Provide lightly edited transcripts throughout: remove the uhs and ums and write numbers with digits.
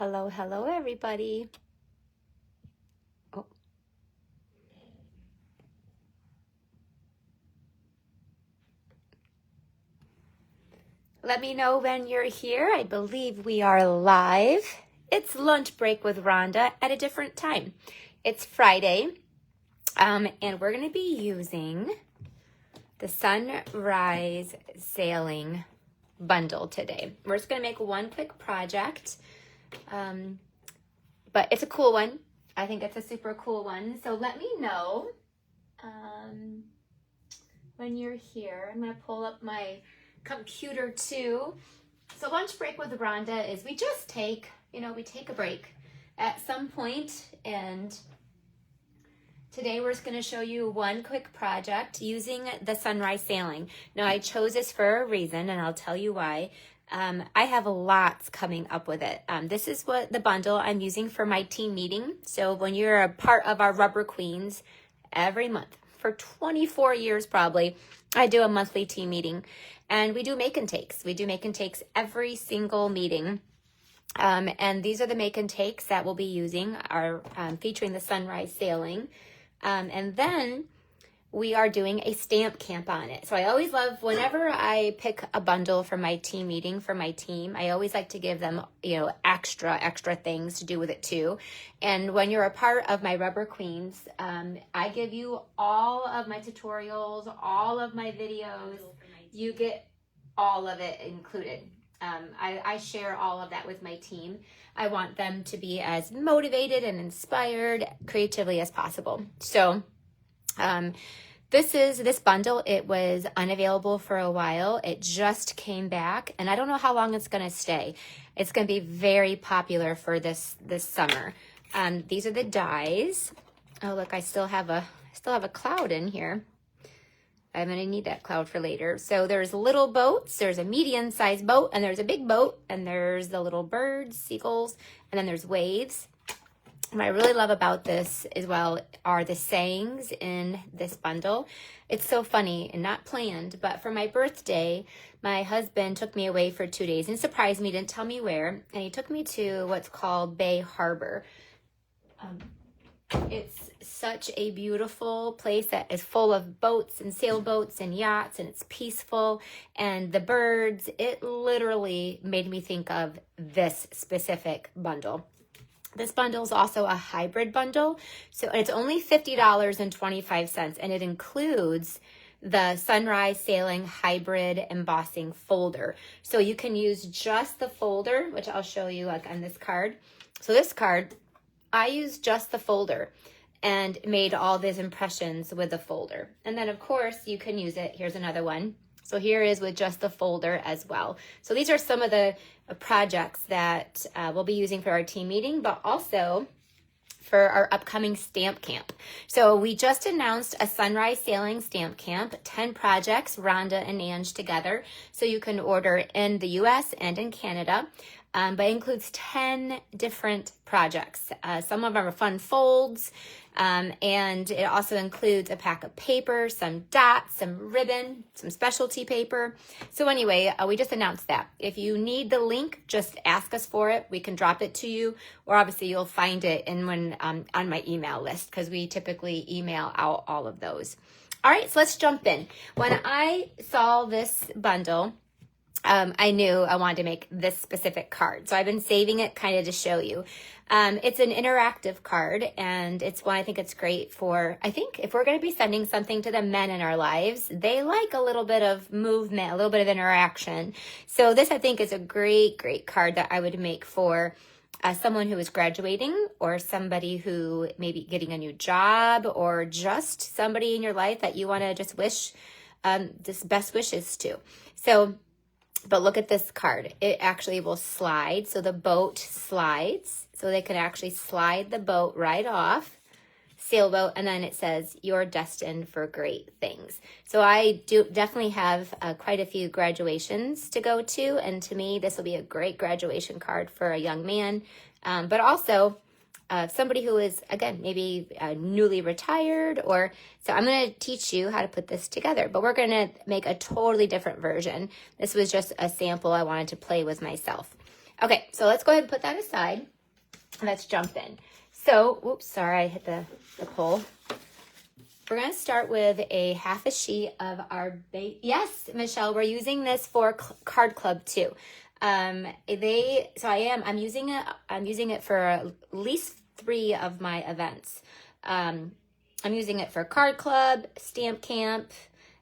Hello, everybody. Oh. Let me know when you're here. I believe we are live. It's lunch break with Rhonda at a different time. It's Friday, and we're going to be using the Sunrise Sailing bundle today. We're just going to make one quick project, but it's a cool one. I think it's a super cool one. So let me know when you're here. I'm going to pull up my computer too. So lunch break with Rhonda is we just take, we take a break at some point, and today we're just going to show you one quick project using the Sunrise Sailing. Now I chose this for a reason, and I'll tell you why. I have lots coming up with it. This is what the bundle I'm using for my team meeting. So when you're a part of our Rubber Queens, every month for 24 years probably, I do a monthly team meeting, and we do make and takes. We do make and takes every single meeting. And these are the make and takes that we'll be using, are featuring the Sunrise Sailing. And then we are doing a stamp camp on it. So I always love, whenever I pick a bundle for my team meeting for my team, I always like to give them, extra things to do with it too. And when you're a part of my Rubber Queens, I give you all of my tutorials, all of my videos. You get all of it included. I share all of that with my team. I want them to be as motivated and inspired creatively as possible. So this bundle, it was unavailable for a while. It just came back, and I don't know how long it's going to stay. It's going to be very popular for this summer. These are the dies. Oh, look, I still have a cloud in here. I'm going to need that cloud for later. So there's little boats, there's a medium-sized boat, and there's a big boat, and there's the little birds, seagulls, and then there's waves. What I really love about this as well are the sayings in this bundle. It's so funny and not planned, but for my birthday, my husband took me away for 2 days and surprised me, didn't tell me where, and he took me to what's called Bay Harbor. It's such a beautiful place that is full of boats and sailboats and yachts, and it's peaceful. And the birds, it literally made me think of this specific bundle. This bundle is also a hybrid bundle. So it's only $50.25, and it includes the Sunrise Sailing Hybrid Embossing Folder. So you can use just the folder, which I'll show you like on this card. So this card, I used just the folder and made all these impressions with the folder. And then of course you can use it. Here's another one. So here is with just the folder as well. So these are some of the projects that we'll be using for our team meeting, but also for our upcoming stamp camp. So we just announced a Sunrise Sailing stamp camp, 10 projects, Rhonda and Ange together. So you can order in the US and in Canada. But it includes 10 different projects. Some of them are fun folds, and it also includes a pack of paper, some dots, some ribbon, some specialty paper. So anyway, we just announced that. If you need the link, just ask us for it. We can drop it to you, or obviously you'll find it on my email list, because we typically email out all of those. All right, so let's jump in. When I saw this bundle, I knew I wanted to make this specific card. So I've been saving it kind of to show you. It's an interactive card, and it's one I think it's great for, I think if we're going to be sending something to the men in our lives, they like a little bit of movement, a little bit of interaction. So this I think is a great card that I would make for someone who is graduating, or somebody who may be getting a new job, or just somebody in your life that you want to just wish just best wishes to. But look at this card. It actually will slide. So the boat slides. So they can actually slide the boat right off. Sailboat. And then it says, "You're destined for great things." So I do definitely have quite a few graduations to go to. And to me, this will be a great graduation card for a young man. But also somebody who is, again, maybe newly retired, or so I'm going to teach you how to put this together, but we're going to make a totally different version. This was just a sample I wanted to play with myself. Okay, so let's go ahead and put that aside. Let's jump in. So, oops, sorry, I hit the pole. We're going to start with a half a sheet of our base. Yes, Michelle, we're using this for Card Club too. I'm using it for at least 3 of my events. I'm using it for Card Club, Stamp Camp,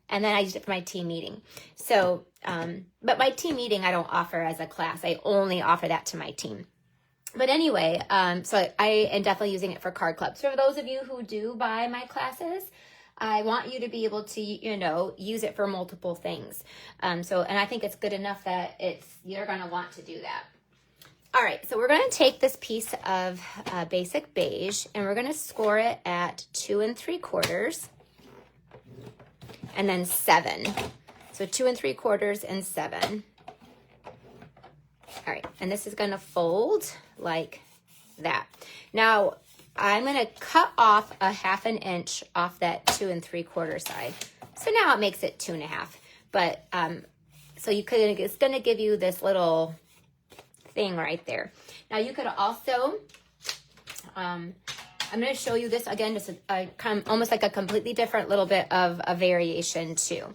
and then I used it for my team meeting. So, but my team meeting I don't offer as a class. I only offer that to my team. But anyway, so I am definitely using it for Card Club. So for those of you who do buy my classes, I want you to be able to, use it for multiple things. And I think it's good enough that you're going to want to do that. All right, so we're going to take this piece of basic beige and we're going to score it at 2 3/4 and then 7. So 2 3/4 and 7. All right, and this is going to fold like that. Now, I'm going to cut off a 1/2 inch off that 2 3/4 side. So now it makes it 2.5. But so it's going to give you this little thing right there. Now you could also, I'm going to show you this again, just almost like a completely different little bit of a variation too.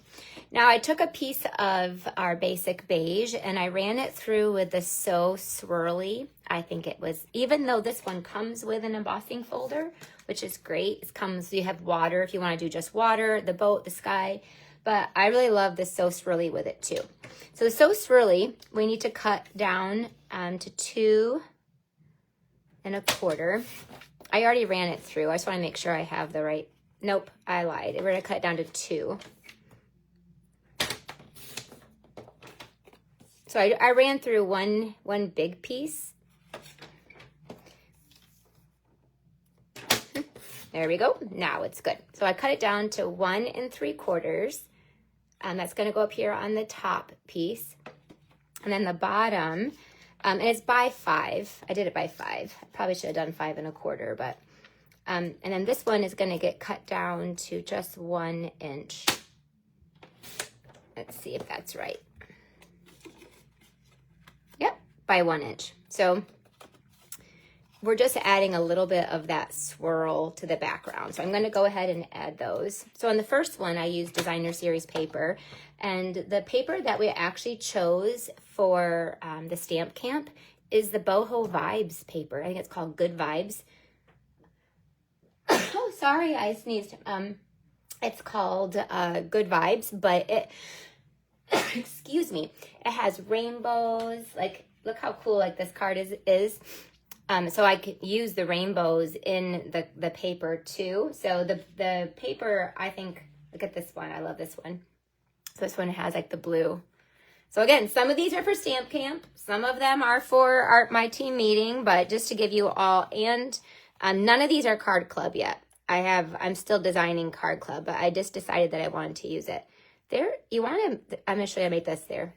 Now I took a piece of our basic beige and I ran it through with the So Swirly. I think it was, even though this one comes with an embossing folder, which is great. You have water if you want to do just water, the boat, the sky. But I really love the So Swirly with it too. So the So Swirly, we need to cut down to 2 1/4. I already ran it through. I just want to make sure I have the right, nope, I lied. We're going to cut it down to 2. So I ran through one big piece. There we go. Now it's good. So I cut it down to 1 3/4. That's going to go up here on the top piece. And then the bottom, and it's by 5. I did it by 5. I probably should have done 5 1/4, but, and then this one is going to get cut down to just 1 inch. Let's see if that's right. Yep, by 1 inch. So we're just adding a little bit of that swirl to the background. So I'm going to go ahead and add those. So on the first one, I used Designer Series paper. And the paper that we actually chose for the Stamp Camp is the Boho Vibes paper. I think it's called Good Vibes. Oh, sorry, I sneezed. It's called Good Vibes, but it, excuse me, it has rainbows. Like, look how cool like this card is. So I could use the rainbows in the paper too. So the paper, I think, look at this one. I love this one. So this one has like the blue. So again, some of these are for Stamp Camp. Some of them are for my team meeting, but just to give you all, and none of these are Card Club yet. I'm still designing Card Club, but I just decided that I wanted to use it. There, I'm going to show you how to make this there.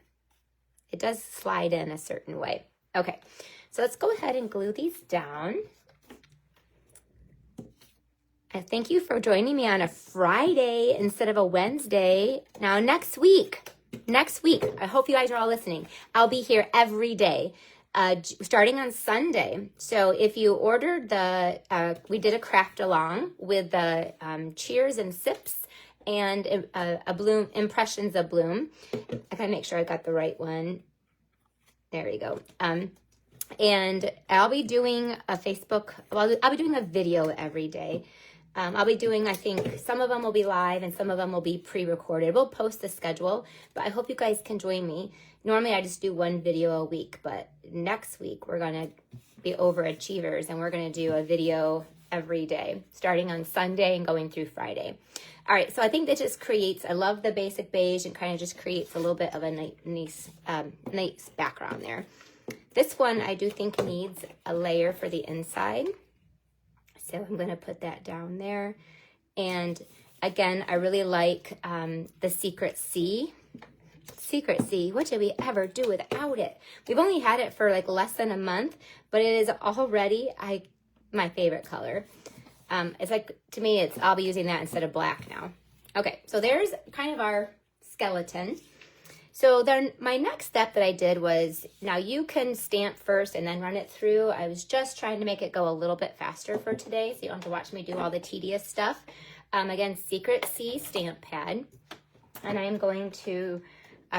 It does slide in a certain way. Okay. So let's go ahead and glue these down. And thank you for joining me on a Friday instead of a Wednesday. Now next week, I hope you guys are all listening. I'll be here every day, starting on Sunday. So if you ordered we did a craft along with the cheers and sips and a bloom, impressions of bloom. I gotta make sure I got the right one. There you go. And I'll be doing a Facebook, I'll be doing a video every day. I'll be doing, I think, some of them will be live and some of them will be pre-recorded. We'll post the schedule, but I hope you guys can join me. Normally, I just do 1 video a week, but next week, we're going to be overachievers and we're going to do a video every day, starting on Sunday and going through Friday. All right, so I think that just creates, I love the basic beige and kind of just creates a little bit of a nice background there. This one, I do think needs a layer for the inside. So I'm going to put that down there. And again, I really like the Secret Sea. Secret Sea, what did we ever do without it? We've only had it for like less than a month, but it is already my favorite color. It's like, to me, I'll be using that instead of black now. Okay, so there's kind of our skeleton. So then my next step that I did was, now you can stamp first and then run it through. I was just trying to make it go a little bit faster for today, so you don't have to watch me do all the tedious stuff. Again, Secret C stamp pad. And I am going to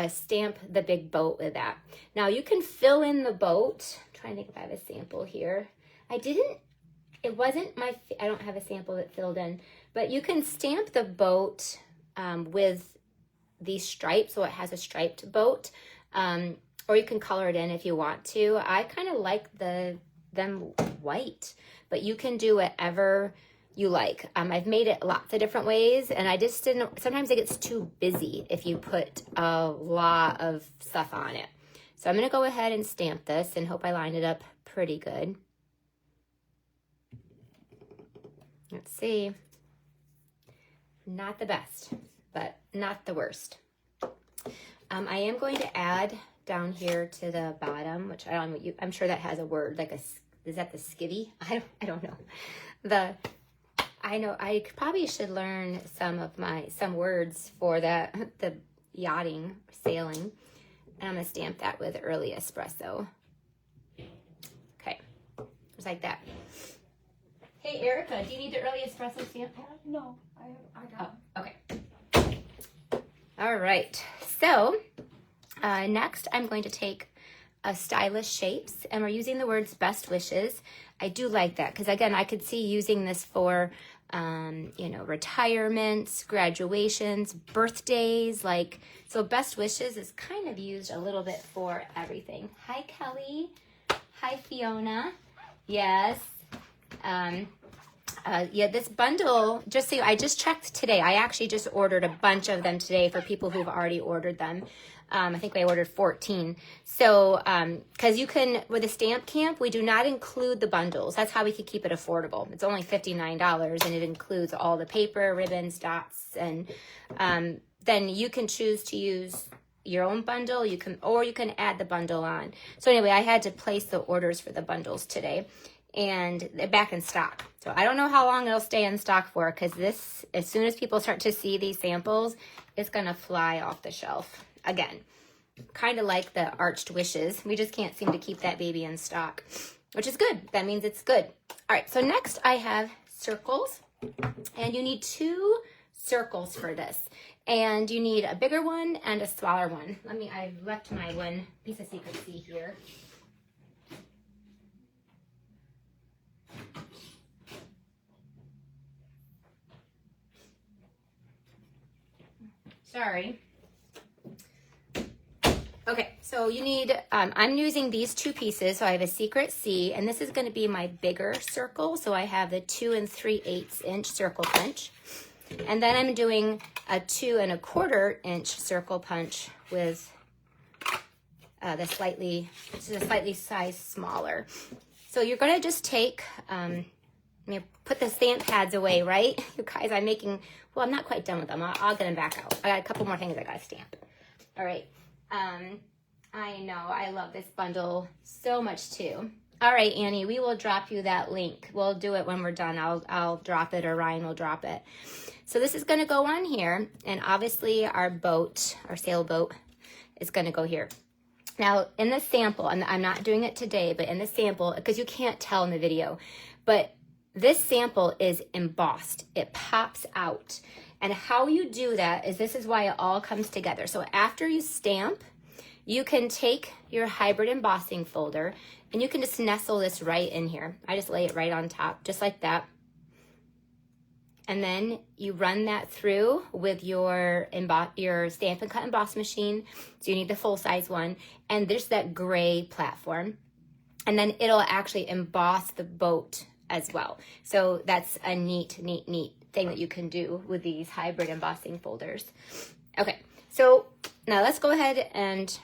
stamp the big boat with that. Now you can fill in the boat. I'm trying to think if I have a sample here. I don't have a sample that filled in, but you can stamp the boat with these stripes, so it has a striped boat, or you can color it in if you want to. I kind of like them white, but you can do whatever you like. I've made it lots of different ways, and I just didn't, sometimes it gets too busy if you put a lot of stuff on it. So I'm going to go ahead and stamp this and hope I line it up pretty good. Let's see. Not the best, but not the worst. I am going to add down here to the bottom, which I'm sure that has a word, like is that the skivvy? I don't know. I know I probably should learn some words for the yachting, sailing. And I'm gonna stamp that with early espresso. Okay, just like that. Hey, Erica, do you need the early espresso stamp? No, I got it. Okay. All right. So next I'm going to take Stylish Shapes, and we're using the words best wishes. I do like that because, again, I could see using this for, retirements, graduations, birthdays, so best wishes is kind of used a little bit for everything. Hi, Kelly. Hi, Fiona. Yes. This bundle, I just checked today. I actually just ordered a bunch of them today for people who've already ordered them. I think I ordered 14. So, because you can, with a stamp camp, we do not include the bundles. That's how we could keep it affordable. It's only $59, and it includes all the paper, ribbons, dots, and then you can choose to use your own bundle. You can add the bundle on. So anyway, I had to place the orders for the bundles today, and they're back in stock. So I don't know how long it'll stay in stock for, because this, as soon as people start to see these samples, it's gonna fly off the shelf. Again, kind of like the Arched Wishes. We just can't seem to keep that baby in stock, which is good. That means it's good. All right, so next I have circles, and you need 2 circles for this. And you need a bigger one and a smaller one. I've left my one piece of Secret C here. Sorry. Okay, so you need, I'm using these 2 pieces. So I have a Secret C, and this is going to be my bigger circle. So I have the 2 3/8 inch circle punch. And then I'm doing a 2 1/4 inch circle punch with the slightly size smaller. So you're going to just take, put the stamp pads away, right? You guys, I'm not quite done with them. I'll get them back out. I got a couple more things I got to stamp. All right. I know, I love this bundle so much too. All right, Annie, we will drop you that link. We'll do it when we're done. I'll drop it, or Ryan will drop it. So this is going to go on here, and obviously our sailboat is going to go here. Now, in the sample, and I'm not doing it today, but in the sample, because you can't tell in the video, but this sample is embossed. It pops out. And how you do that is, this is why it all comes together. So after you stamp, you can take your hybrid embossing folder, and you can just nestle this right in here. I just lay it right on top, just like that. And then you run that through with your Stamp and Cut Emboss machine. So you need the full-size one. And there's that gray platform. And then it'll actually emboss the boat as well. So that's a neat thing that you can do with these hybrid embossing folders. Okay, so now let's go ahead and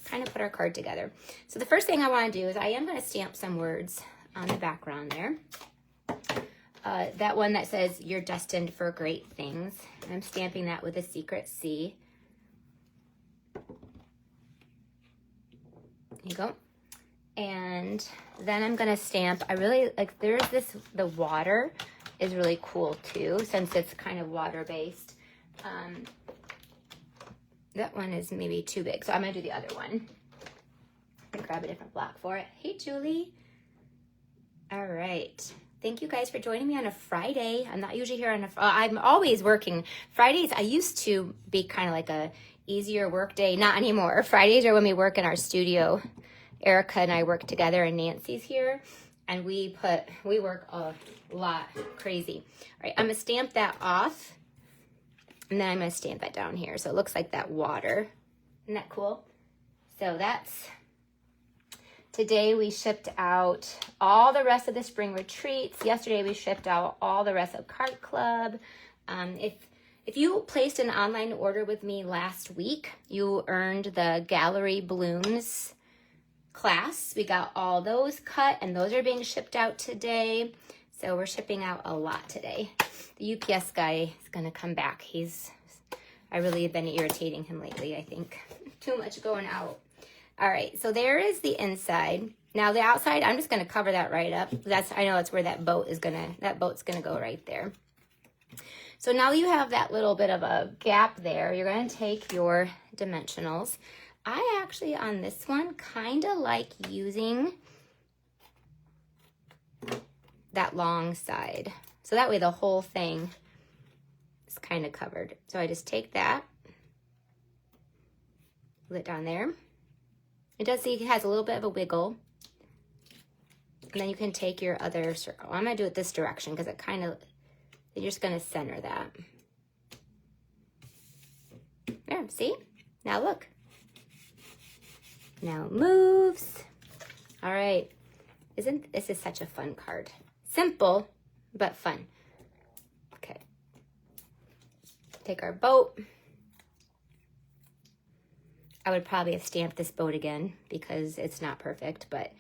kind of put our card together. So the first thing I want to do is I am going to stamp some words on the background there. That one that says, "You're destined for great things." I'm stamping that with a Secret C. There you go. And then I'm going to stamp, I really like, the water is really cool too, since it's kind of water-based. that one is maybe too big. So I'm gonna do the other one. I'm gonna grab a different block for it. Hey, Julie. All right. Thank you guys for joining me on a Friday. I'm not usually here on I'm always working. Fridays, I used to be kind of like a easier work day. Not anymore. Fridays are when we work in our studio. Erica and I work together, and Nancy's here. And we work a lot. Crazy. All right, I'm gonna stamp that off. And then I'm gonna stamp that down here. So it looks like that water. Isn't that cool? So that's, today we shipped out all the rest of the spring retreats. Yesterday we shipped out all the rest of Cart Club. If you placed an online order with me last week, you earned the Gallery Blooms class. We got all those cut, and those are being shipped out today. So we're shipping out a lot today. The UPS guy is gonna come back. I really have been irritating him lately, I think. Too much going out. All right, so there is the inside. Now the outside, I'm just gonna cover that right up. I know that's where that boat's gonna go right there. So now you have that little bit of a gap there. You're gonna take your dimensionals. I actually, on this one, kind of like using that long side. So that way the whole thing is kind of covered. So I just take that, put it down there. It has a little bit of a wiggle. And then you can take your other circle. I'm gonna do it this direction because you're just gonna center that. There, see? Now look. Now it moves. All right. This is such a fun card. Simple, but fun. Okay. Take our boat. I would probably have stamped this boat again because it's not perfect, but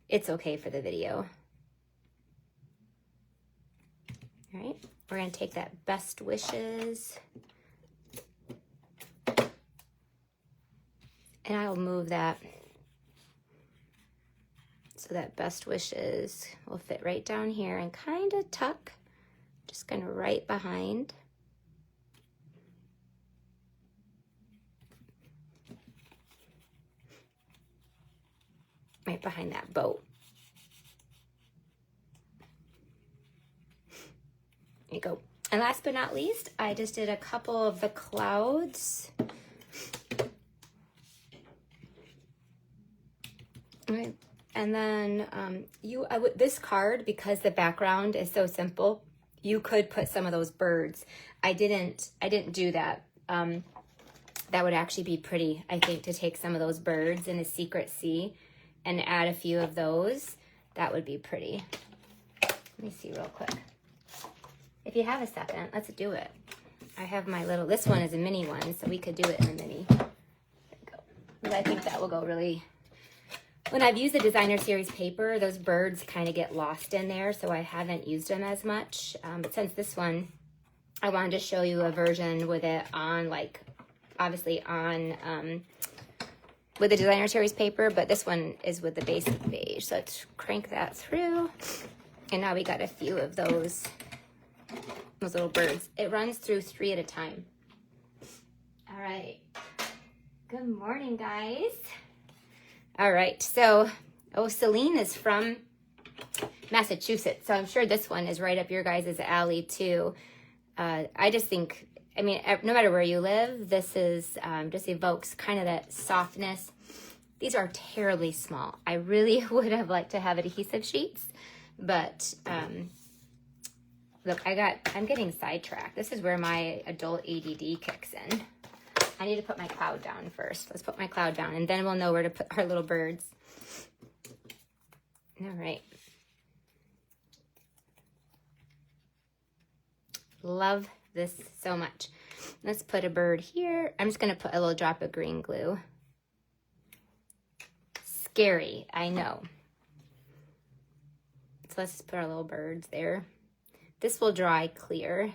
it's okay for the video. All right. We're going to take that best wishes. And I'll move that so that best wishes will fit right down here and kind of tuck, just kind of right behind. Right behind that boat. There you go. And last but not least, I just did a couple of the clouds. Right. And then this card, because the background is so simple, you could put some of those birds. I didn't do that. That would actually be pretty, I think, to take some of those birds in a secret sea and add a few of those. That would be pretty. Let me see real quick. If you have a second, let's do it. I have this one is a mini one, so we could do it in a mini. There we go. But I think that will go really. When I've used the designer series paper, those birds kind of get lost in there, so I haven't used them as much. But since this one, I wanted to show you a version with it on, obviously on, with the designer series paper, but this one is with the basic beige. So let's crank that through. And now we got a few of those little birds. It runs through 3 at a time. All right. Good morning, guys. All right, so, Celine is from Massachusetts, so I'm sure this one is right up your guys' alley, too. I just think, no matter where you live, this is just evokes kind of that softness. These are terribly small. I really would have liked to have adhesive sheets, but look, I'm getting sidetracked. This is where my adult ADD kicks in. I need to put my cloud down first. Let's put my cloud down, and then we'll know where to put our little birds. All right. Love this so much. Let's put a bird here. I'm just going to put a little drop of green glue. Scary, I know. So let's just put our little birds there. This will dry clear.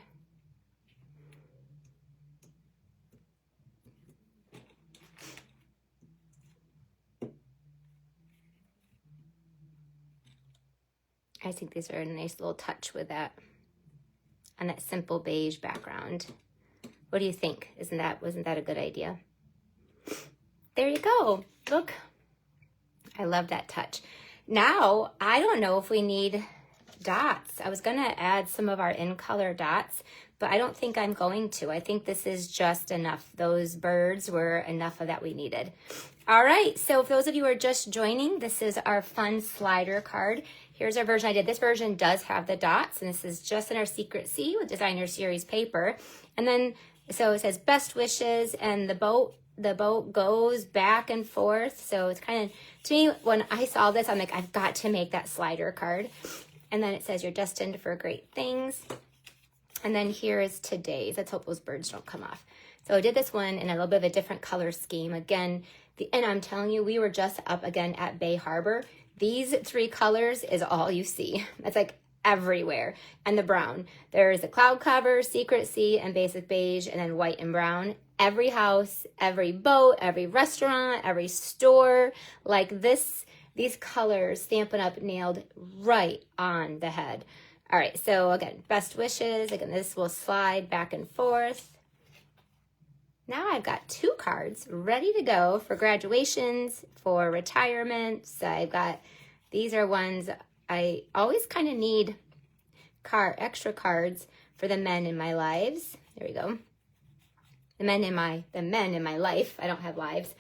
I think these are a nice little touch with that, on that simple beige background. What do you think? Wasn't that a good idea? There you go. Look, I love that touch. Now, I don't know if we need dots. I was gonna add some of our in color dots, but I don't think I'm going to. I think this is just enough. Those birds were enough of that we needed. All right, so for those of you who are just joining, this is our fun slider card. Here's our version I did. This version does have the dots, and this is just in our Secret C with Designer Series paper. And then, so it says best wishes, and the boat goes back and forth. So it's kind of, to me, when I saw this, I'm like, I've got to make that slider card. And then it says you're destined for great things. And then here is today's. Let's hope those birds don't come off. So I did this one in a little bit of a different color scheme. Again, and I'm telling you, we were just up again at Bay Harbor. These 3 colors is all you see. It's like everywhere. And the brown. There's a cloud cover, Secret Sea, and basic beige, and then white and brown. Every house, every boat, every restaurant, every store, like this, these colors Stampin' Up! Nailed right on the head. All right, so again, best wishes. Again, this will slide back and forth. Now I've got 2 cards ready to go for graduations, for retirements. I've got, these are ones I always kind of need extra cards for the men in my lives. There we go. The men in my life. I don't have lives.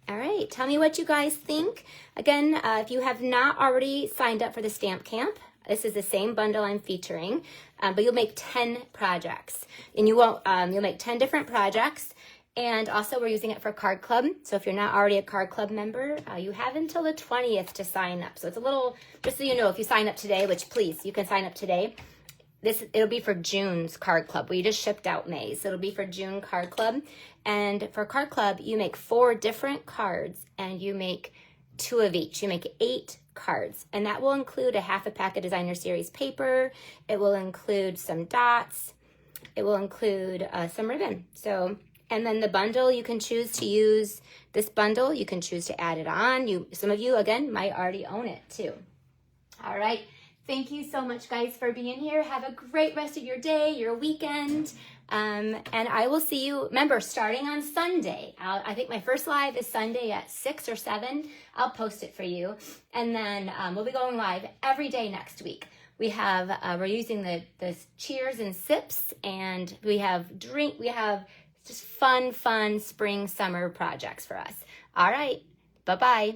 All right, tell me what you guys think. Again, if you have not already signed up for the Stamp Camp, this is the same bundle I'm featuring, but you'll make 10 projects, and you'll make 10 different projects. And also, we're using it for Card Club. So if you're not already a Card Club member, you have until the 20th to sign up. So it's a little, just so you know, if you sign up today, which please, you can sign up today. It'll be for June's Card Club. We just shipped out May's. So it'll be for June Card Club. And for Card Club, you make 4 different cards, and you make 2 of each. You make 8 cards, and that will include a half a pack of Designer Series paper. It will include some dots. It will include some ribbon. So, and then the bundle, you can choose to use this bundle. You can choose to add it on. Some of you, again, might already own it too. All right. Thank you so much, guys, for being here. Have a great rest of your day, your weekend. And I will see you, remember, starting on Sunday. I think my first live is Sunday at 6 or 7. I'll post it for you. And then we'll be going live every day next week. We have, we're using the cheers and sips, and we have just fun spring, summer projects for us. All right. Bye-bye.